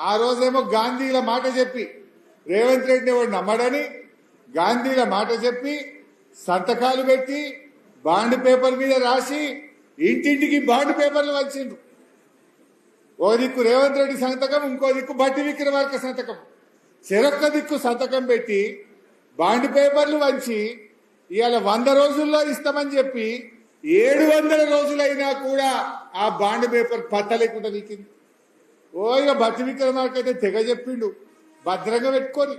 ఆ రోజేమో గాంధీల మాట చెప్పి రేవంత్ రెడ్డి వాడు నమ్మడని గాంధీల మాట చెప్పి సంతకాలు పెట్టి బాండ్ పేపర్ మీద రాసి ఇంటింటికి బాండ్ పేపర్లు వచ్చిండ్రు. ఓ దిక్కు రేవంత్ రెడ్డి సంతకం, ఇంకో దిక్కు బట్టి విక్రమార్క సంతకం, చెరొక్క దిక్కు సంతకం పెట్టి బాండ్ పేపర్లు వంచి ఇవాళ 100 రోజుల్లో ఇస్తామని చెప్పి 700 రోజులైనా కూడా ఆ బాండ్ పేపర్ పత్త లేకుండా వీకింది. ఇక బట్టి విక్రమార్క అయితే తెగ చెప్పిండు, భద్రంగా పెట్టుకొని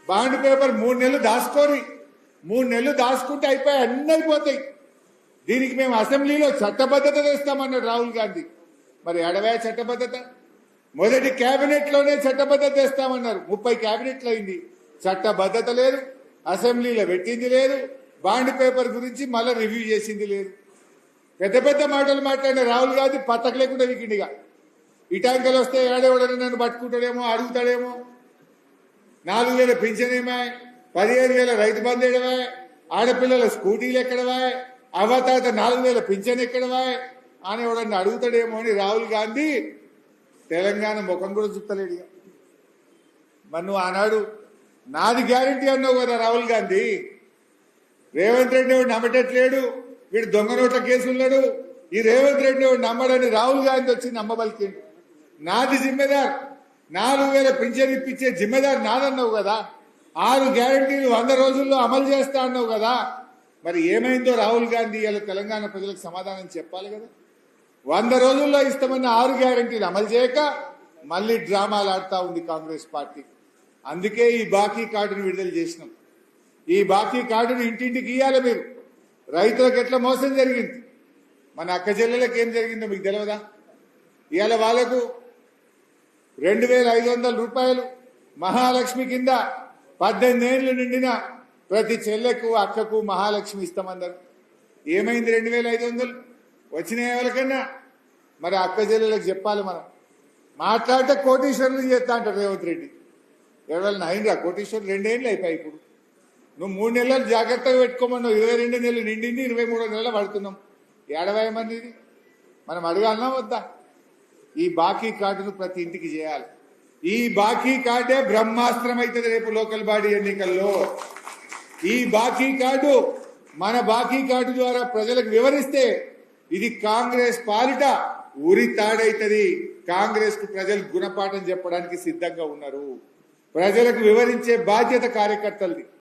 బాండ్ పేపర్ 3 నెలలు దాచుకొని 3 నెలలు దాచుకుంటే అయిపోయి అన్నీ అయిపోతాయి. దీనికి మేము అసెంబ్లీలో చట్టబద్ధత తెస్తామన్నాడు రాహుల్ గాంధీ. మరి ఎడవే చట్టబద్ధత? మొదటి కేబినెట్ లోనే చట్టబద్ధత తెస్తామన్నారు. 30 కేబినెట్లు అయింది, చట్టబద్ధత లేదు, అసెంబ్లీలో పెట్టింది లేదు, బాండ్ పేపర్ గురించి మళ్ళీ రివ్యూ చేసింది లేదు. పెద్ద పెద్ద మాటలు మాట్లాడిన రాహుల్ గాంధీ పత్తకు లేకుండా వీకిండిగా. ఇటాంకలు వస్తే ఏడేవాడని నన్ను పట్టుకుంటాడేమో, అడుగుతాడేమో. 4,000 పింఛన్ ఏమే, 15,000 రైతు బంధు ఎడవా, ఆడపిల్లల స్కూటీలు ఎక్కడవా, అవతాత 4,000 పింఛన్ ఎక్కడవా అని ఎవడన్నా అడుగుతాడేమో అని రాహుల్ గాంధీ తెలంగాణ ముఖం కూడా చూస్తలేడు. మరి నువ్వు ఆనాడు నాది గ్యారంటీ అన్నావు కదా రాహుల్ గాంధీ. రేవంత్ రెడ్డి వాడు నమ్మటట్లేడు, వీడు దొంగ నోట్ల కేసున్నాడు, ఈ రేవంత్ రెడ్డి వాడు నమ్మడని రాహుల్ గాంధీ వచ్చి నమ్మబలికిండు. నాది జిమ్మెదార్, 4,000 పింఛన్ ఇప్పించే జిమ్మెదార్ నాదన్నావు కదా. 6 గ్యారంటీలు 100 రోజుల్లో అమలు చేస్తా అన్నావు కదా. మరి ఏమైందో రాహుల్ గాంధీ ఇలా తెలంగాణ ప్రజలకు సమాధానం చెప్పాలి కదా. 100 రోజుల్లో ఇస్తామన్న 6 గ్యారంటీలు అమలు చేయక మళ్ళీ డ్రామాలు ఆడుతూ ఉంది కాంగ్రెస్ పార్టీ. అందుకే ఈ బాకీ కార్డును విడుదల చేసినాం. ఈ బాకీ కార్డును ఇంటింటికి ఇయ్యాలి మీరు. రైతులకు ఎట్లా మోసం జరిగింది, మన అక్క చెల్లెలకు ఏం జరిగిందో మీకు తెలియదా? ఇవాళ వాళ్లకు 2,500 రూపాయలు మహాలక్ష్మి కింద 18 ఏళ్లు నిండిన ప్రతి చెల్లెకు అక్కకు మహాలక్ష్మి ఇస్తామన్నారు. ఏమైంది 2,500? వచ్చినాయి ఎవరికన్నా? మరి అక్క చెల్లెలకు చెప్పాలి. మనం మాట్లాడితే కోటీశ్వరులు చేస్తా అంటారు రేవంత్ రెడ్డి. ఎవరైనా అయిందా కోటీశ్వరులు? 2 ఏళ్ళు అయిపోయి. ఇప్పుడు నువ్వు 3 నెలలు జాగ్రత్తగా పెట్టుకోమన్నావు. 22 నెలలు నిండింది, 23 నెలలు పడుతున్నాం. ఏడవేయమని ఇది మనం అడగాలనా వద్దా? ఈ బాకీ కార్డును ప్రతి ఇంటికి చేయాలి. ఈ బాకీ కార్డే బ్రహ్మాస్త్రం అవుతుంది రేపు లోకల్ బాడీ ఎన్నికల్లో. ఈ బాకీ కార్డు, మన బాకీ కార్డు ద్వారా ప్రజలకు వివరిస్తే ఇది కాంగ్రెస్ పాలిట ఉరి తాడైతుంది. కాంగ్రెస్ కు ప్రజలు గుణపాఠం చెప్పడానికి సిద్ధంగా ఉన్నారు. ప్రజలకు వివరించే బాధ్యత కార్యకర్తలది.